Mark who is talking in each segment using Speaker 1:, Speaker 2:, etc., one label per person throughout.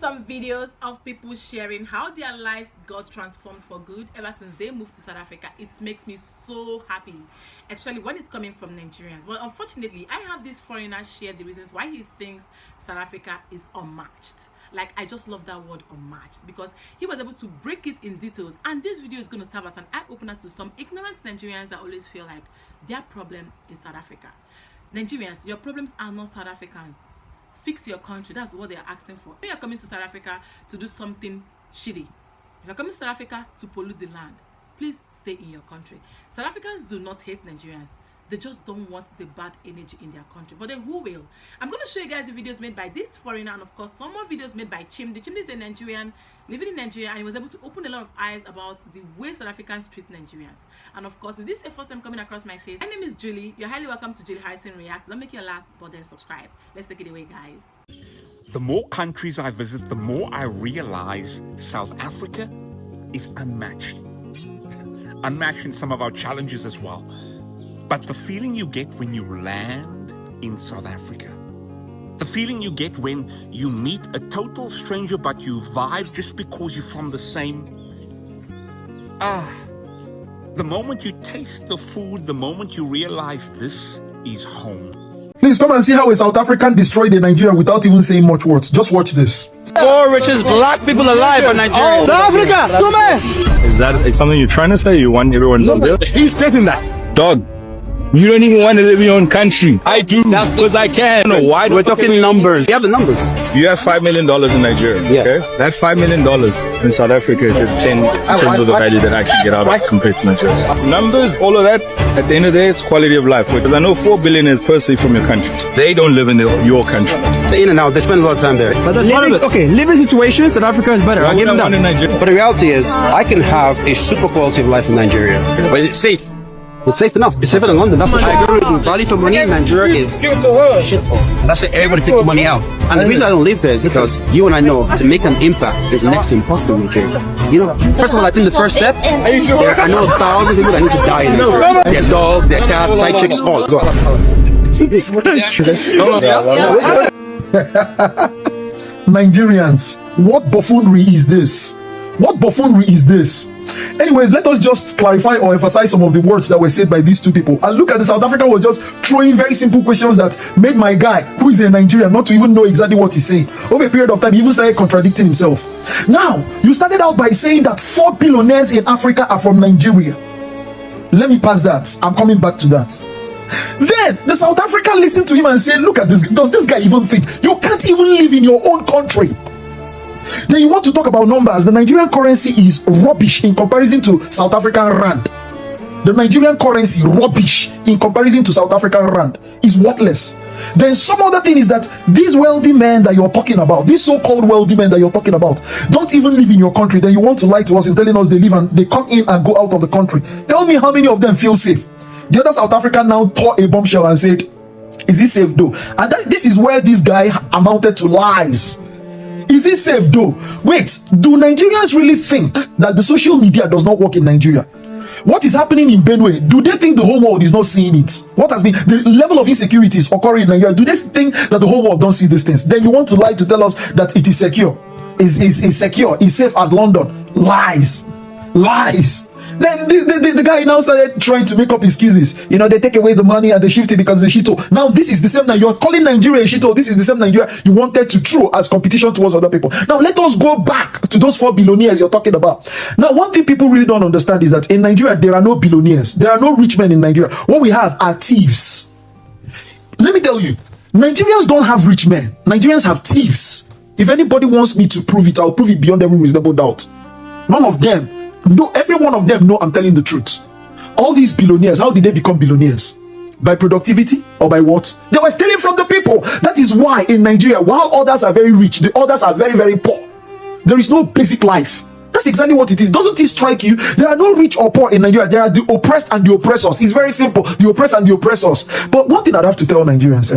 Speaker 1: some videos of people sharing how their lives got transformed for good ever since they moved to South Africa. It makes me so happy, especially when it's coming from Nigerians. But unfortunately, I have this foreigner share the reasons why he thinks South Africa is unmatched. Like, I just love that word unmatched, because he was able to break it in details, and this video is going to serve as an eye-opener to some ignorant Nigerians that always feel like their problem is South Africa. Nigerians, your problems are not South Africans. Fix your country. That's what they are asking for. When you're coming to South Africa to do something shitty, if you're coming to South Africa to pollute the land, please stay in your country. South Africans do not hate Nigerians. They just don't want the bad energy in their country. But then who will? I'm going to show you guys the videos made by this foreigner, and of course some more videos made by Chim. The Chim is a Nigerian living in Nigeria, and he was able to open a lot of eyes about the way South Africans treat Nigerians. And of course, if this is the first time coming across my face, my name is Julie. You're highly welcome to Julie Harrison React. Don't make your last, but then subscribe. Let's take it away, guys.
Speaker 2: The more countries I visit, the more I realize South Africa is unmatched. Unmatched in some of our challenges as well. But the feeling you get when you land in South Africa, the feeling you get when you meet a total stranger but you vibe just because you're from the same, the moment you taste the food, the moment you realize this is home.
Speaker 3: Please come and see how a South African destroyed a Nigeria without even saying much words. Just watch this.
Speaker 4: Four richest black people alive in Nigeria. South Africa, come here.
Speaker 5: Is that something you're trying to say? You want everyone to live?
Speaker 4: He's stating that.
Speaker 5: Dog, you don't even want to live in your own country. I do. That's because I can. No, why?
Speaker 4: We're talking numbers. You have the numbers.
Speaker 5: You have $5 million in Nigeria.
Speaker 4: Yes.
Speaker 5: Okay? That $5 million in South Africa is 10 in terms of the value that I can get out of compared to Nigeria. Numbers, all of that, at the end of the day, it's quality of life. Because I know 4 billion is personally from your country. They don't live in your country.
Speaker 4: They're in and out. They spend a lot of time there. But living situation, South Africa is better. I'll give them that. But the reality is, I can have a super quality of life in Nigeria. But it's safe. It's safe enough. It's safer than London. That's what I agree with you. Value for money in Nigeria is shit. That's why everybody takes money out. And the reason I don't live there is because you and I know to make an impact is next to impossible in Nigeria. You know, first of all, I think the first step, I know 1,000 people that need to die in Nigeria. Their dog, their cat, side chicks, all. Go.
Speaker 3: Nigerians, what buffoonery is this? What buffoonery is this? Anyways, let us just clarify or emphasize some of the words that were said by these two people. And look at the South Africa was just throwing very simple questions that made my guy, who is a Nigerian, not to even know exactly what he's saying. Over a period of time, he even started contradicting himself. Now, you started out by saying that 4 billionaires in Africa are from Nigeria. Let me pass that. I'm coming back to that. Then, the South African listened to him and said, look at this. Does this guy even think you can't even live in your own country? Then you want to talk about numbers. The Nigerian currency is rubbish in comparison to South African rand. The Nigerian currency, rubbish in comparison to South African rand, is worthless. Then some other thing is that these wealthy men that you're talking about, these so-called wealthy men that you're talking about, don't even live in your country. Then you want to lie to us in telling us they live and they come in and go out of the country. Tell me how many of them feel safe. The other South African now tore a bombshell and said, is it safe though? And this is where this guy amounted to lies. Is it safe though? Wait, do Nigerians really think that the social media does not work in Nigeria? What is happening in Benue? Do they think the whole world is not seeing it? What has been the level of insecurities occurring in Nigeria? Do they think that the whole world don't see these things? Then you want to lie to tell us that it is secure, is secure, is safe as London? Lies. Then the guy now started trying to make up excuses. You know, they take away the money and they shift it because they shito. Now this is the same. Now you're calling Nigeria a shito. This is the same Nigeria you wanted to throw as competition towards other people. Now let us go back to those 4 billionaires you're talking about. Now one thing people really don't understand is that in Nigeria there are no billionaires. There are no rich men in Nigeria. What we have are thieves. Let me tell you, Nigerians don't have rich men. Nigerians have thieves. If anybody wants me to prove it, I'll prove it beyond every reasonable doubt. None of them. No, every one of them know I'm telling the truth. All these billionaires, how did they become billionaires? By productivity or by what? They were stealing from the people. That is why in Nigeria, while others are very rich, the others are very, very poor. There is no basic life. That's exactly what it is. Doesn't it strike you? There are no rich or poor in Nigeria. There are the oppressed and the oppressors. It's very simple. The oppressed and the oppressors. But one thing I'd have to tell Nigerians,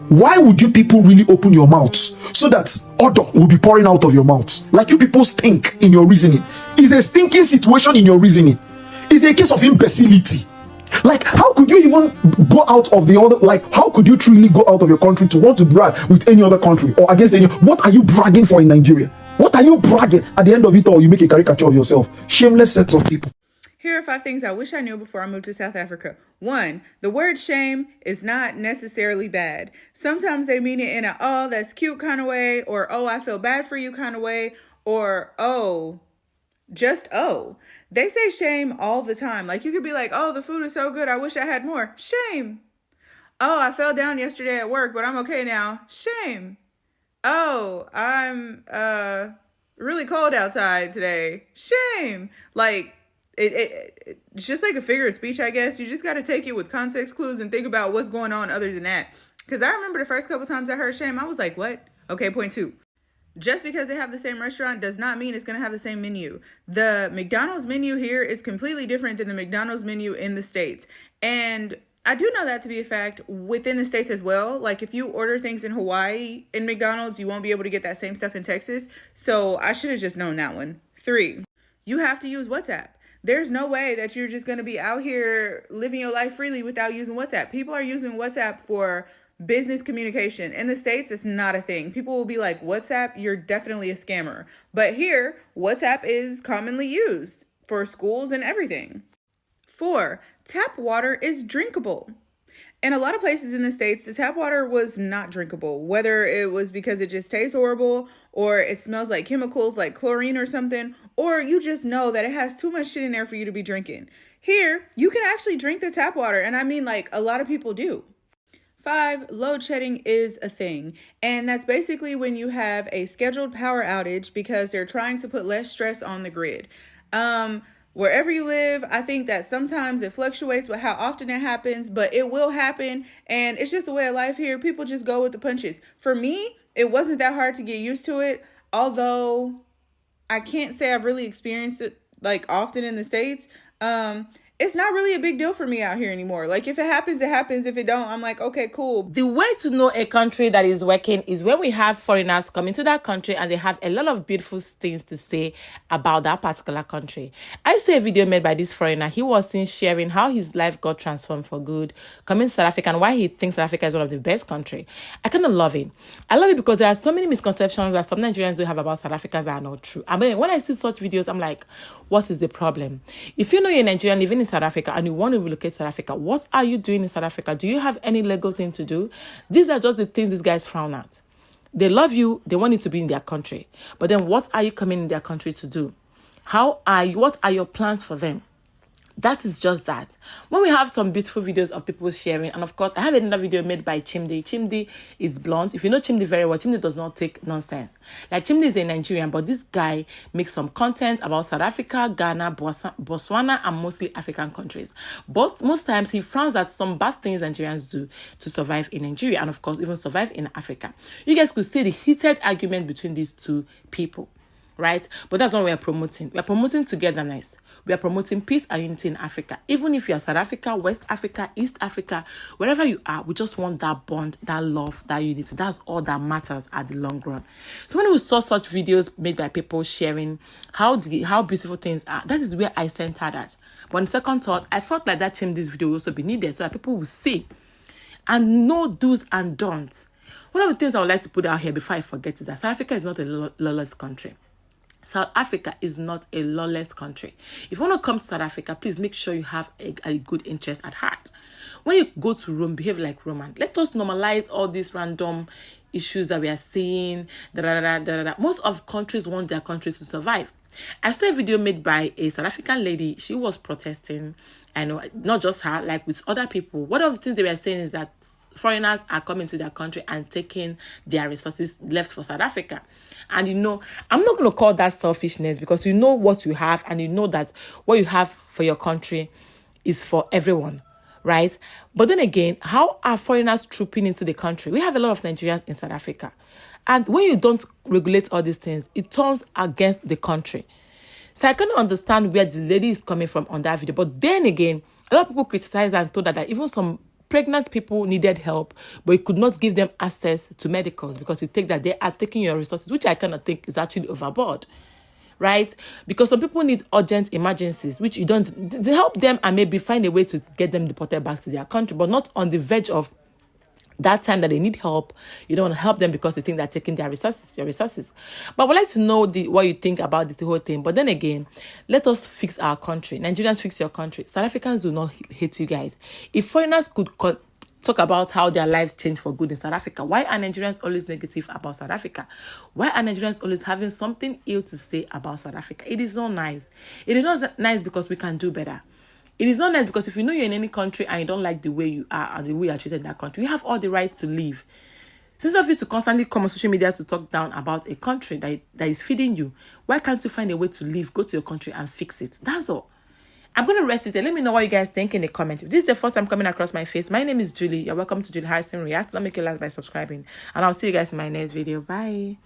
Speaker 3: why would you people really open your mouths so that order will be pouring out of your mouths? Like you people stink in your reasoning. It's a stinking situation in your reasoning. It's a case of imbecility. Like, how could you even go out of the other, like, how could you truly go out of your country to want to brag with any other country or against any? What are you bragging for in Nigeria? What are you bragging? At the end of it all, you make a caricature of yourself. Shameless sets of people.
Speaker 6: Here are 5 things I wish I knew before I moved to South Africa. 1, the word shame is not necessarily bad. Sometimes they mean it in a, oh, that's cute kind of way, or, oh, I feel bad for you kind of way, or, oh, just, oh. They say shame all the time. Like, you could be like, oh, the food is so good, I wish I had more. Shame. Oh, I fell down yesterday at work, but I'm okay now. Shame. Oh, I'm really cold outside today. Shame. Like, it's just like a figure of speech, I guess. You just got to take it with context clues and think about what's going on other than that. Because I remember the first couple times I heard shame, I was like, what? Okay, point 2. Just because they have the same restaurant does not mean it's going to have the same menu. The McDonald's menu here is completely different than the McDonald's menu in the States. And I do know that to be a fact within the States as well. Like, if you order things in Hawaii in McDonald's, you won't be able to get that same stuff in Texas. So I should have just known that one. 3, you have to use WhatsApp. There's no way that you're just going to be out here living your life freely without using WhatsApp. People are using WhatsApp for business communication. In the States, it's not a thing. People will be like, WhatsApp, you're definitely a scammer. But here, WhatsApp is commonly used for schools and everything. 4, tap water is drinkable. In a lot of places in the States, the tap water was not drinkable, whether it was because it just tastes horrible or it smells like chemicals like chlorine or something, or you just know that it has too much shit in there for you to be drinking. Here, you can actually drink the tap water, and I mean, like, a lot of people do. 5, load shedding is a thing, and that's basically when you have a scheduled power outage because they're trying to put less stress on the grid. Wherever you live, I think that sometimes it fluctuates with how often it happens, but it will happen, and it's just a way of life here. People just go with the punches. For me, it wasn't that hard to get used to it, although I can't say I've really experienced it like often in the States. It's not really a big deal for me out here anymore. Like, if it happens, it happens. If it don't, I'm like, okay, cool.
Speaker 1: The way to know a country that is working is when we have foreigners come into that country and they have a lot of beautiful things to say about that particular country. I saw a video made by this foreigner. He was seen sharing how his life got transformed for good, coming to South Africa, and why he thinks South Africa is one of the best countries. I kind of love it. I love it because there are so many misconceptions that some Nigerians do have about South Africans that are not true. I mean, when I see such videos, I'm like, what is the problem? If you know you're a Nigerian living in South Africa and you want to relocate to South Africa, what are you doing in South Africa? Do you have any legal thing to do? These are just the things these guys frown at. They love you. They want you to be in their country. But then what are you coming in their country to do? What are your plans for them? That is just that. When we have some beautiful videos of people sharing, and of course, I have another video made by Chimdi. Chimdi is blunt. If you know Chimdi very well, Chimdi does not take nonsense. Like, Chimdi is a Nigerian, but this guy makes some content about South Africa, Ghana, Botswana, and mostly African countries. But most times, he frowns at some bad things Nigerians do to survive in Nigeria, and of course, even survive in Africa. You guys could see the heated argument between these two people. Right? But that's not what we're promoting. We're promoting togetherness. We are promoting peace and unity in Africa. Even if you're South Africa, West Africa, East Africa, wherever you are, we just want that bond, that love, that unity. That's all that matters at the long run. So when we saw such videos made by people sharing how beautiful things are, that is where I centered at. But on second thought, I felt like that this video will also be needed so that people will see and know do's and don'ts. One of the things I would like to put out here before I forget is that South Africa is not a lawless country. South Africa is not a lawless country. If you want to come to South Africa, please make sure you have a good interest at heart. When you go to Rome, behave like Roman. Let us normalize all these random issues that we are seeing. Most of countries want their countries to survive. I saw a video made by a South African lady. She was protesting, and not just her, like with other people. One of the things they were saying is that foreigners are coming to their country and taking their resources left for South Africa. And I'm not going to call that selfishness, because you know what you have, and you know that what you have for your country is for everyone, right? But then again, how are foreigners trooping into the country? We have a lot of Nigerians in South Africa. And when you don't regulate all these things, it turns against the country. So I cannot understand where the lady is coming from on that video. But then again, a lot of people criticized and told that even some pregnant people needed help, but you could not give them access to medicals because you think that they are taking your resources, which I cannot think is actually overboard, right? Because some people need urgent emergencies, which you don't, to help them and maybe find a way to get them deported back to their country, but not on the verge of that time that they need help. You don't want to help them because you think they're taking their resources, your resources. But I would like to know what you think about the whole thing. But then again, let us fix our country. Nigerians, fix your country. South Africans do not hate you guys. If foreigners could talk about how their life changed for good in South Africa, why are Nigerians always negative about South Africa? Why are Nigerians always having something ill to say about South Africa? It is not nice. It is not nice because we can do better. It is not nice because if you know you're in any country and you don't like the way you are and the way you are treated in that country, you have all the right to leave. So instead of you to constantly come on social media to talk down about a country that is feeding you, why can't you find a way to leave, go to your country and fix it? That's all. I'm going to rest it there. Let me know what you guys think in the comment. If this is the first time coming across my face, my name is Julie. You're welcome to Julie Harrison React. Don't make it last by subscribing. And I'll see you guys in my next video. Bye.